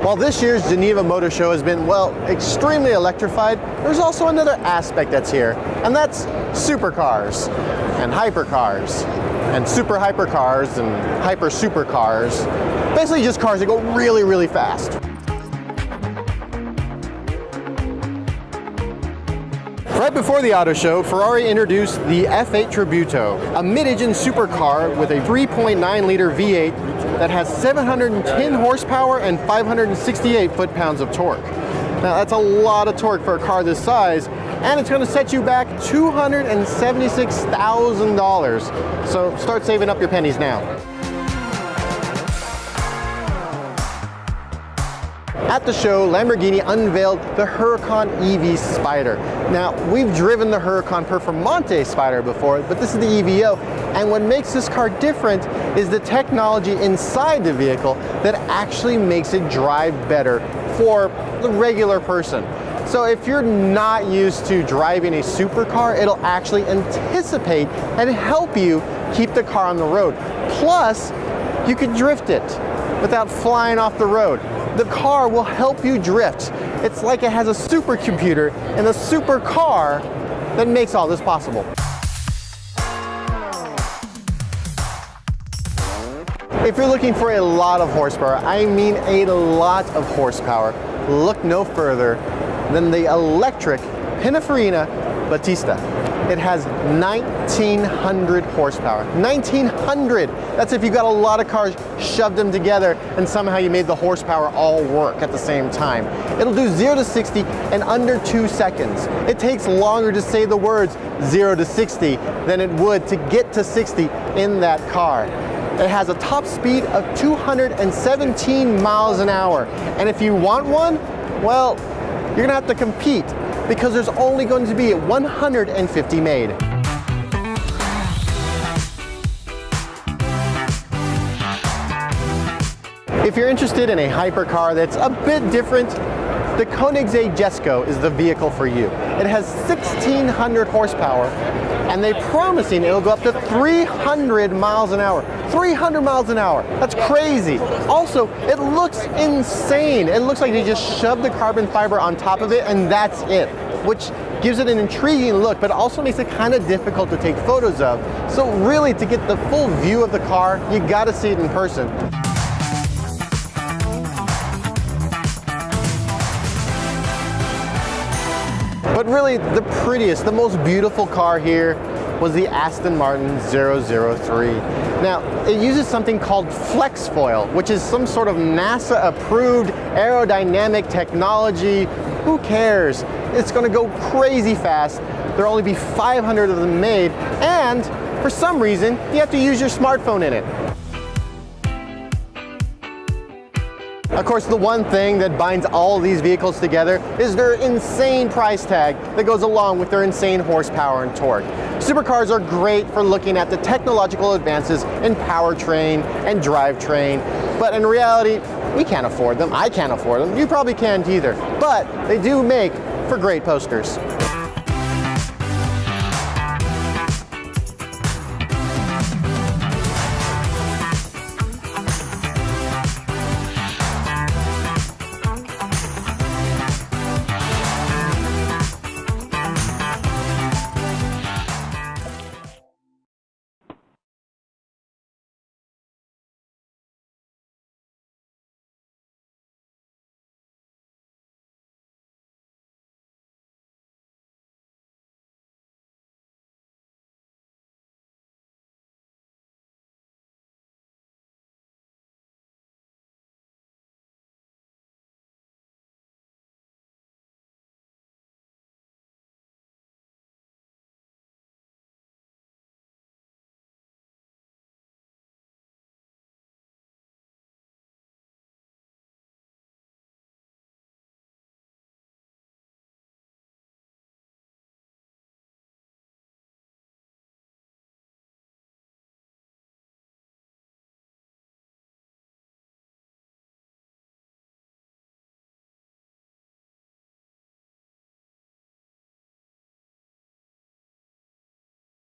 While this year's Geneva Motor Show has been, well, extremely electrified, there's also another aspect that's here, and that's supercars and hypercars and super hypercars and hyper supercars. Basically just cars that go really, really fast. Right before the auto show, Ferrari introduced the F8 Tributo, a mid-engine supercar with a 3.9-liter V8 that has 710 horsepower and 568 foot-pounds of torque. Now that's a lot of torque for a car this size, and it's going to set you back $276,000. So start saving up your pennies now. At the show, Lamborghini unveiled the Huracan EV Spider. Now, we've driven the Huracan Performante Spider before, but this is the EVO, and what makes this car different is the technology inside the vehicle that actually makes it drive better for the regular person. So if you're not used to driving a supercar, it'll actually anticipate and help you keep the car on the road. Plus, you can drift it without flying off the road. The car will help you drift. It's like it has a supercomputer and a supercar that makes all this possible. If you're looking for a lot of horsepower, I mean a lot of horsepower, look no further than the electric Pininfarina Battista. It has 1,900 horsepower. 1,900! That's if you got a lot of cars, shoved them together, and somehow you made the horsepower all work at the same time. It'll do 0 to 60 in under 2 seconds. It takes longer to say the words 0 to 60 than it would to get to 60 in that car. It has a top speed of 217 miles an hour. And if you want one, well, you're gonna have to compete, because there's only going to be 150 made. If you're interested in a hypercar that's a bit different, the Koenigsegg Gocycle is the vehicle for you. It has 1,600 horsepower, and they're promising it'll go up to 300 miles an hour. 300 miles an hour, that's crazy. Also, it looks insane. It looks like they just shoved the carbon fiber on top of it and that's it, which gives it an intriguing look, but also makes it kind of difficult to take photos of. So really, to get the full view of the car, you gotta see it in person. But really, the prettiest, the most beautiful car here was the Aston Martin 003. Now, it uses something called flex foil, which is some sort of NASA-approved aerodynamic technology. Who cares? It's gonna go crazy fast. There'll only be 500 of them made, and for some reason, you have to use your smartphone in it. Of course, the one thing that binds all these vehicles together is their insane price tag that goes along with their insane horsepower and torque. Supercars are great for looking at the technological advances in powertrain and drivetrain, but in reality, we can't afford them. I can't afford them. You probably can't either, but they do make for great posters.